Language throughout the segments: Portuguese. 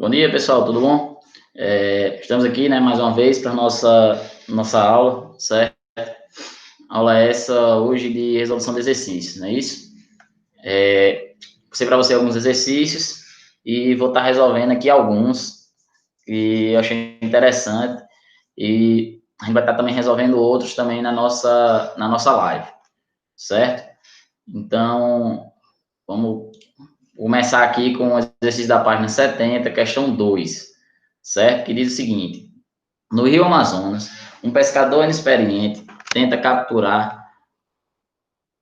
Bom dia, pessoal, tudo bom? Estamos aqui, né, mais uma vez para nossa aula, certo? Aula essa hoje de resolução de exercícios, não é isso? Passei para você alguns exercícios e vou estar resolvendo aqui alguns que eu achei interessante e a gente vai estar também resolvendo outros também na nossa live, certo? Então, vamos começar aqui com o exercício da página 70, questão 2, certo? Que diz o seguinte: no Rio Amazonas, um pescador inexperiente tenta capturar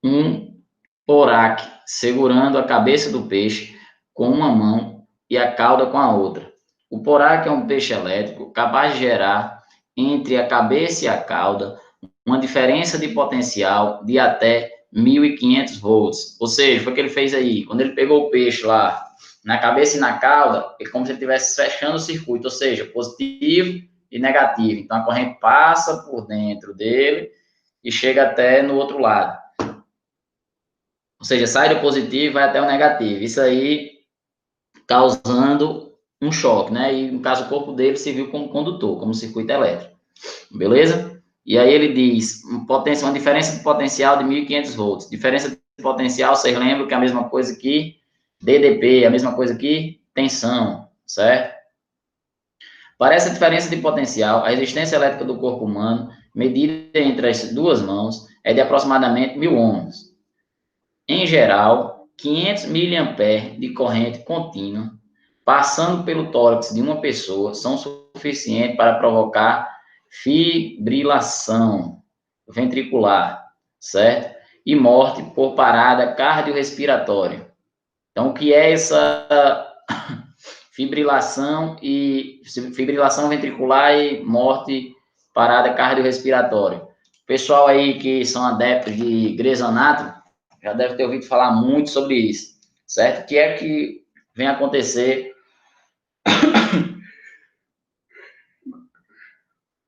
um poraque segurando a cabeça do peixe com uma mão e a cauda com a outra. O poraque é um peixe elétrico capaz de gerar entre a cabeça e a cauda uma diferença de potencial de até 1.500 volts. Ou seja, foi o que ele fez aí. Quando ele pegou o peixe lá na cabeça e na cauda, é como se ele estivesse fechando o circuito, ou seja, positivo e negativo. Então a corrente passa por dentro dele e chega até no outro lado. Ou seja, sai do positivo e vai até o negativo. Isso aí causando um choque, né? E no caso o corpo dele serviu como condutor, como circuito elétrico. Beleza? E aí ele diz, uma diferença de potencial de 1.500 volts. Diferença de potencial, vocês lembram que é a mesma coisa que DDP, é a mesma coisa que tensão, certo? Para essa diferença de potencial, a resistência elétrica do corpo humano, medida entre as duas mãos, é de aproximadamente 1.000 ohms. Em geral, 500 mA de corrente contínua, passando pelo tórax de uma pessoa, são suficientes para provocar fibrilação ventricular, certo? E morte por parada cardiorrespiratória. Então, o que é essa fibrilação ventricular e morte parada cardiorrespiratória? Pessoal aí que são adeptos de Grey's Anatomy já deve ter ouvido falar muito sobre isso, certo? O que é que vem acontecer?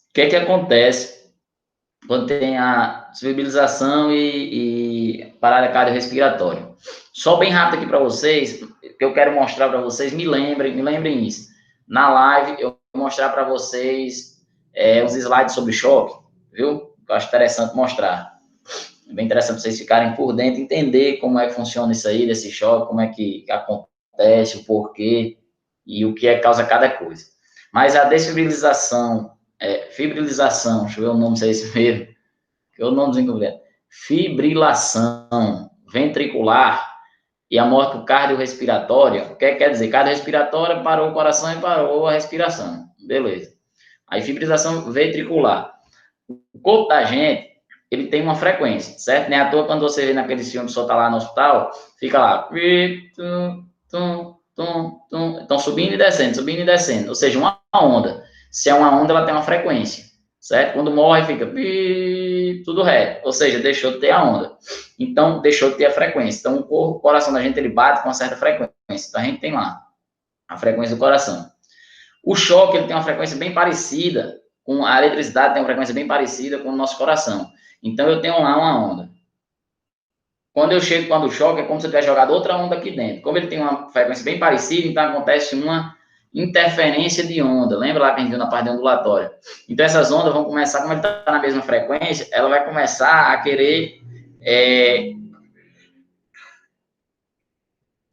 O que é que acontece quando tem a fibrilação e parada cardiorrespiratória? Só bem rápido aqui para vocês, que eu quero mostrar para vocês, me lembrem isso. Na live, eu vou mostrar para vocês uns slides sobre choque, viu? Eu acho interessante mostrar. É bem interessante vocês ficarem por dentro, entender como é que funciona isso aí, desse choque, como é que acontece, o porquê e o que é que causa cada coisa. Mas a desfibrilização, fibrilização, deixa eu ver o nome, se é esse mesmo, que é o nome desenvolvido. Fibrilação ventricular e a morte cardiorrespiratória, o que quer dizer? Cardiorrespiratória, parou o coração e parou a respiração. Beleza. Aí fibrilização ventricular. O corpo da gente, ele tem uma frequência, certo? Nem à toa, quando você vê naquele filme, só tá lá no hospital, fica lá. Então, subindo e descendo. Ou seja, uma onda. Se é uma onda, ela tem uma frequência, certo? Quando morre, fica tudo reto. Ou seja, deixou de ter a onda. Então, deixou de ter a frequência. Então, o coração da gente, ele bate com uma certa frequência. Então, a gente tem lá a frequência do coração. O choque, ele tem uma frequência bem parecida com a eletricidade, tem uma frequência bem parecida com o nosso coração. Então, eu tenho lá uma onda. Quando o choque, é como se eu tivesse jogado outra onda aqui dentro. Como ele tem uma frequência bem parecida, então acontece uma interferência de onda. Lembra lá que a gente viu na parte ondulatória? Então, essas ondas vão começar, como ele está na mesma frequência, ela vai começar a querer...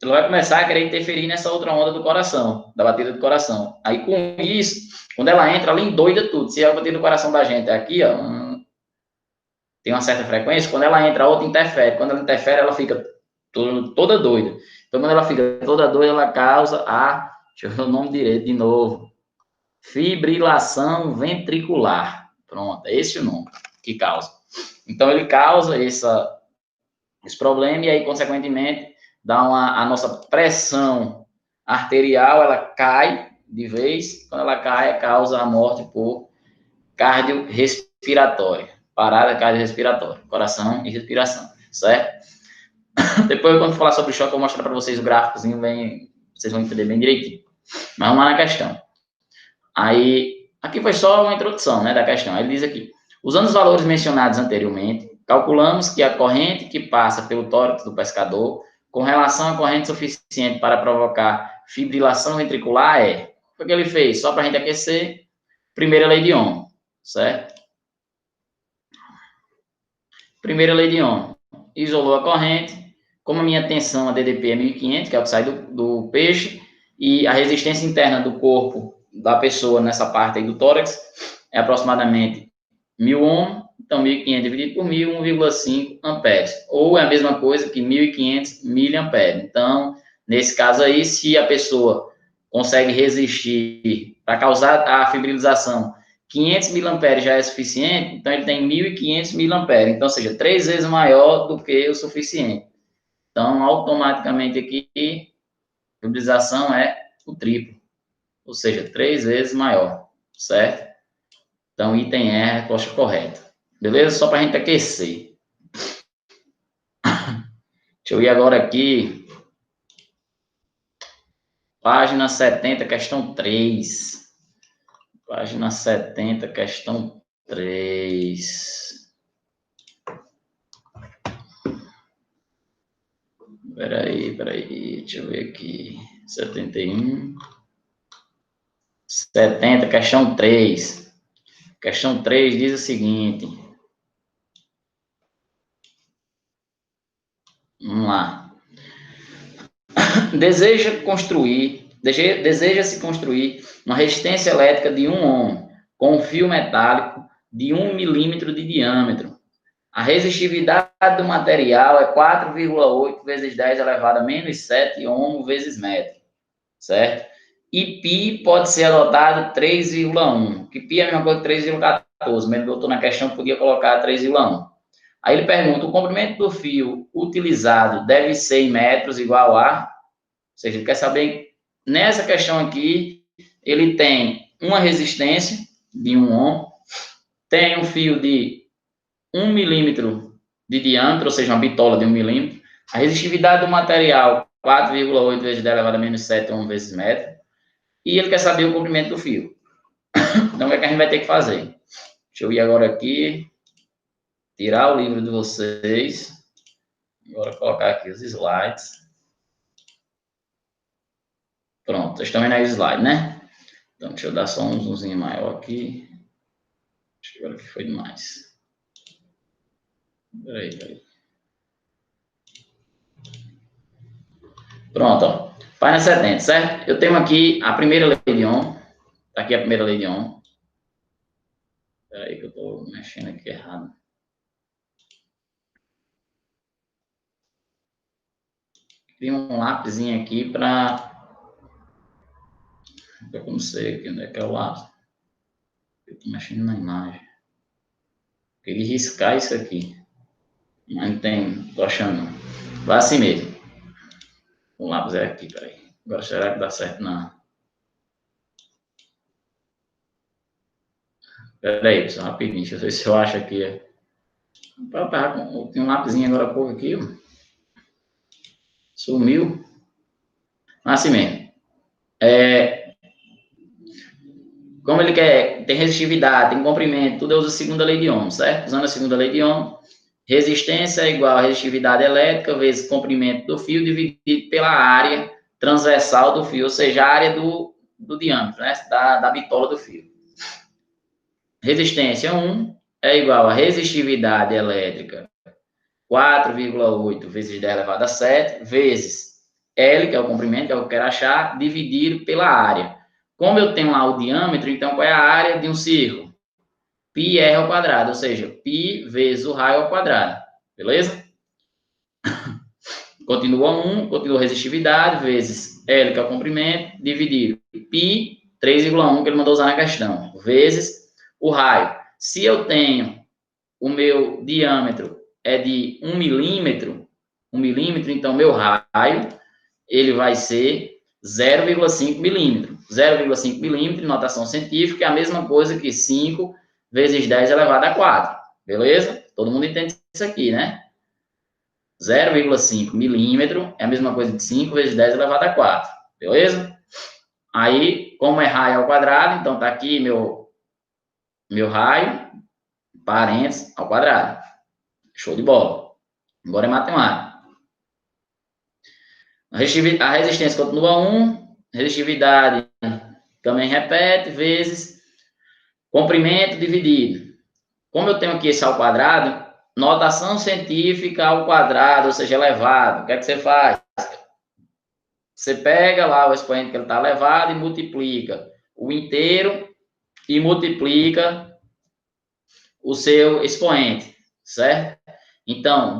ela vai começar a querer interferir nessa outra onda do coração, da batida do coração. Aí, com isso, quando ela entra, ela endoida tudo. Se a batida do coração da gente é aqui, ó, tem uma certa frequência, quando ela entra, a outra interfere. Quando ela interfere, ela fica toda doida. Então, quando ela fica toda doida, ela causa a... Deixa eu ver o nome direito de novo. Fibrilação ventricular. Pronto, é esse o nome que causa. Então, ele causa esse problema e aí, consequentemente, a nossa pressão arterial, ela cai de vez. Quando ela cai, causa a morte por cardiorrespiratória. Parada cardiorrespiratória. Coração e respiração, certo? Depois, quando falar sobre choque, eu vou mostrar para vocês o gráficozinho, vocês vão entender bem direitinho. Mas vamos lá na questão. Aí, aqui foi só uma introdução, né, da questão. Aí ele diz aqui: usando os valores mencionados anteriormente, calculamos que a corrente que passa pelo tórax do pescador, com relação à corrente suficiente para provocar fibrilação ventricular, é... o que ele fez? Só para a gente aquecer, primeira lei de Ohm, certo? Primeira lei de Ohm, isolou a corrente, como a minha tensão, a DDP é 1500, que é o que sai do peixe, e a resistência interna do corpo da pessoa nessa parte aí do tórax é aproximadamente 1000 ohm, então 1500 dividido por 1000, 1,5 amperes, ou é a mesma coisa que 1500 miliamperes. Então, nesse caso aí, se a pessoa consegue resistir para causar a fibrilização, 500 miliamperes já é suficiente, então ele tem 1500 miliamperes, então, ou seja, 3 vezes maior do que o suficiente. Então, automaticamente aqui, a fibrilização é o triplo, ou seja, 3 vezes maior, certo? Então, item E é a resposta correta. Beleza? Só para a gente aquecer. Deixa eu ir agora aqui. Página 70, questão 3. Página 70, questão 3. Peraí. Deixa eu ver aqui. 71. 70, questão 3. Questão 3 diz o seguinte. Vamos lá. Deseja-se construir uma resistência elétrica de 1 ohm com um fio metálico de 1 milímetro de diâmetro. A resistividade do material é 4,8 vezes 10 elevado a menos 7 ohm vezes metro, certo? E π pode ser adotado 3,1, que π é a mesma coisa que 3,14, mas ele botou na questão que podia colocar 3,1. Aí ele pergunta, o comprimento do fio utilizado deve ser em metros igual a... Ou seja, ele quer saber, nessa questão aqui, ele tem uma resistência de 1 ohm, tem um fio de 1 milímetro de diâmetro, ou seja, uma bitola de 1 milímetro, a resistividade do material, 4,8 vezes 10 elevado a menos 7 ohm vezes metro, e ele quer saber o comprimento do fio. Então, o que é que a gente vai ter que fazer? Deixa eu ir agora aqui, tirar o livro de vocês, agora colocar aqui os slides. Pronto, vocês estão vendo aí os slides, né? Então, deixa eu dar só um zoomzinho maior aqui. Acho que agora que foi demais. Peraí. Pronto, ó. Página 70, certo? Eu tenho aqui a primeira lei de Ohm. Tá aqui a primeira lei de Ohm. Peraí que eu tô mexendo aqui errado. Tem um lápisinho aqui para... Eu não sei onde é que é o lápis. Eu tô mexendo na imagem. Eu queria riscar isso aqui. Mas não tem, tô achando. Vai assim mesmo. O lápis é aqui, peraí. Agora será que dá certo? Não. Peraí, pessoal, rapidinho. Deixa eu ver se eu acho aqui. Tem um lápisinho agora há pouco aqui. Sumiu. Assim mesmo. Como ele quer, tem resistividade, tem comprimento, tudo usa a segunda lei de Ohm, certo? Usando a segunda lei de Ohm, resistência é igual a resistividade elétrica vezes comprimento do fio dividido pela área transversal do fio, ou seja, a área do diâmetro, né? Da bitola do fio. Resistência 1 é igual a resistividade elétrica 4,8 vezes 10 elevado a 7 vezes L, que é o comprimento, que é o que eu quero achar, dividido pela área. Como eu tenho lá o diâmetro, então qual é a área de um círculo? Πr ao quadrado, ou seja, π vezes o raio ao quadrado. Beleza? Continua 1, continua a resistividade, vezes L, que é o comprimento, dividido π, 3,1, que ele mandou usar na questão, vezes o raio. Se eu tenho o meu diâmetro é de 1 milímetro, então meu raio, ele vai ser 0,5 milímetro. 0,5 milímetro, notação científica, é a mesma coisa que 5 vezes 10 elevado a 4. Beleza? Todo mundo entende isso aqui, né? 0,5 milímetro é a mesma coisa que 5 vezes 10 elevado a 4. Beleza? Aí, como é raio ao quadrado, então tá aqui meu raio, parênteses, ao quadrado. Show de bola. Agora é matemática. A resistência continua 1, resistividade também repete, vezes comprimento dividido. Como eu tenho aqui esse ao quadrado, notação científica ao quadrado, ou seja, elevado. O que é que você faz? Você pega lá o expoente que ele está elevado e multiplica o inteiro e multiplica o seu expoente, certo? Então,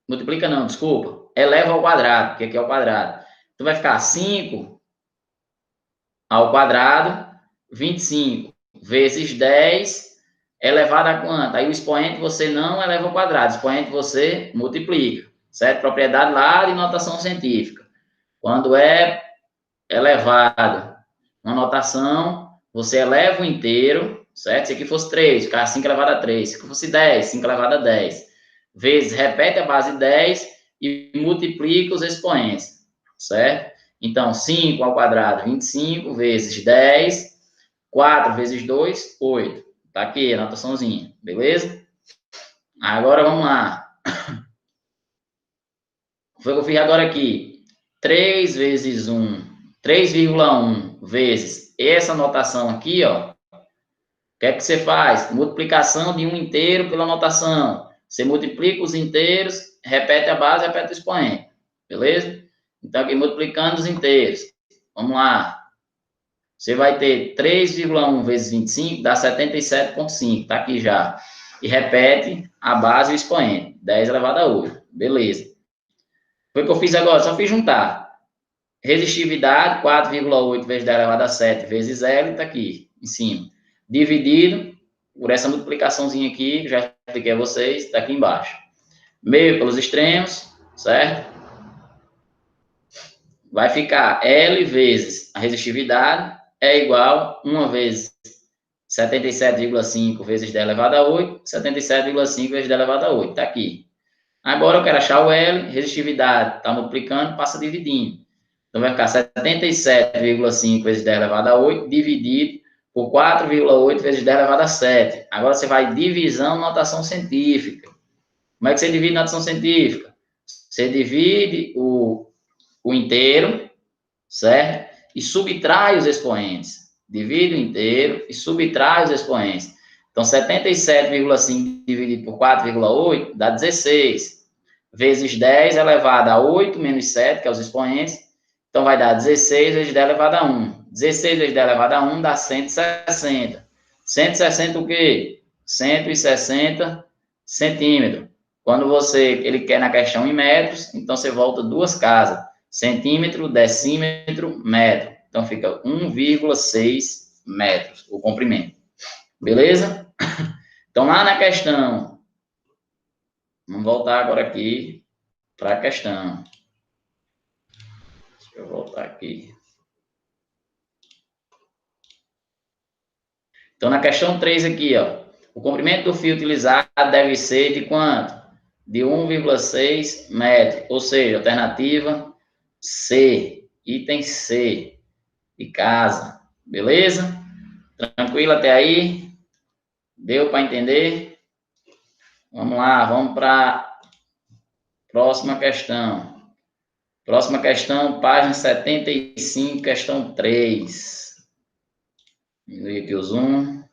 multiplica não, desculpa, eleva ao quadrado, que aqui é o quadrado. Então, vai ficar 5 ao quadrado, 25 vezes 10 elevado a quanto? Aí o expoente você não eleva ao quadrado, o expoente você multiplica, certo? Propriedade lá de notação científica. Quando é elevado uma notação, você eleva o inteiro, certo? Se aqui fosse 3, ficar 5 elevado a 3. Se aqui fosse 10, 5 elevado a 10. Vezes, repete a base 10 e multiplica os expoentes, certo? Então, 5 ao quadrado, 25, vezes 10, 4 vezes 2, 8. Tá aqui a notaçãozinha, beleza? Agora, vamos lá. Foi o que eu fiz agora aqui. 3 vezes 1, 3,1 vezes essa notação aqui, ó. O que é que você faz? Multiplicação de um inteiro pela notação. Você multiplica os inteiros, repete a base, repete o expoente. Beleza? Então, aqui multiplicando os inteiros. Vamos lá. Você vai ter 3,1 vezes 25, dá 77,5. Está aqui já. E repete a base e o expoente. 10 elevado a 8. Beleza. Foi o que eu fiz agora, só fiz juntar. Resistividade, 4,8 vezes 10 elevado a 7 vezes L, está aqui em cima. Dividido por essa multiplicaçãozinha aqui, que já expliquei a vocês, está aqui embaixo. Meio pelos extremos, certo? Vai ficar L vezes a resistividade é igual a 1 vezes 77,5 vezes 10 elevado a 8, 77,5 vezes 10 elevado a 8, está aqui. Agora eu quero achar o L, resistividade, está multiplicando, passa dividindo. Então vai ficar 77,5 vezes 10 elevado a 8, dividido por 4,8 vezes 10 elevado a 7. Agora você vai divisão notação científica. Como é que você divide notação científica? Você divide o inteiro, certo? E subtrai os expoentes. Divide o inteiro e subtrai os expoentes. Então, 77,5 dividido por 4,8 dá 16. Vezes 10 elevado a 8 menos 7, que é os expoentes. Então, vai dar 16 vezes 10 elevado a 1. 16 vezes 10 elevado a 1 dá 160. 160 o quê? 160 centímetros. Quando ele quer na questão em metros, então você volta duas casas. Centímetro, decímetro, metro. Então, fica 1,6 metros o comprimento. Beleza? Então, lá na questão, vamos voltar agora aqui para a questão. Deixa eu voltar aqui. Então, na questão 3 aqui, ó, o comprimento do fio utilizado deve ser de quanto? De 1,6 metros. Ou seja, alternativa C, item C, de casa. Beleza? Tranquilo até aí? Deu para entender? Vamos lá, vamos para a próxima questão. Próxima questão, página 75, questão 3. Diminuir aqui o zoom.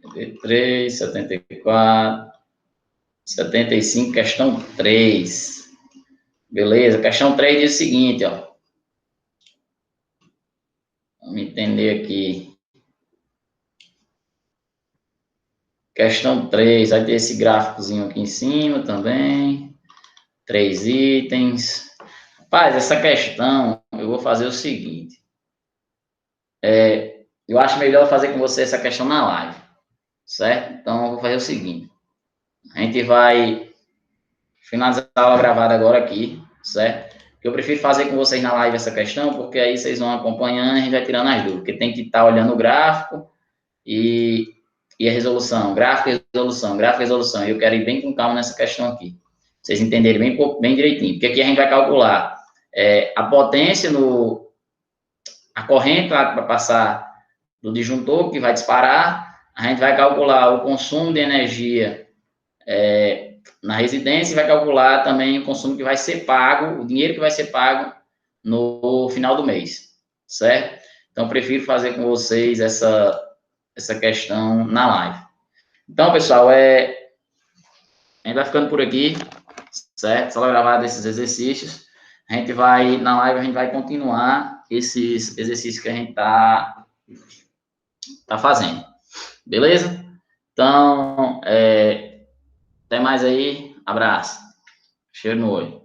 73, 74, 75, questão 3. Beleza? Questão 3 diz o seguinte, ó. Vamos entender aqui. Questão 3, vai ter esse gráficozinho aqui em cima também. 3 itens. Rapaz, essa questão, eu vou fazer o seguinte. Eu acho melhor fazer com você essa questão na live, certo? Então, eu vou fazer o seguinte. A gente vai finalizar a aula gravada agora aqui, certo? Eu prefiro fazer com vocês na live essa questão, porque aí vocês vão acompanhando e a gente vai tirando as dúvidas. Porque tem que estar olhando o gráfico e a resolução. Gráfico e resolução, gráfico e resolução. E eu quero ir bem com calma nessa questão aqui. Vocês entenderem bem direitinho. Porque aqui a gente vai calcular a potência a corrente para passar do disjuntor, que vai disparar. A gente vai calcular o consumo de energia na residência e vai calcular também o consumo que vai ser pago, o dinheiro que vai ser pago no final do mês, certo? Então, prefiro fazer com vocês essa questão na live. Então, pessoal, a gente vai ficando por aqui, certo? Só gravado esses exercícios. A gente vai, na live, a gente vai continuar esses exercícios que a gente tá fazendo. Beleza? Então, até mais aí. Abraço. Cheiro no olho.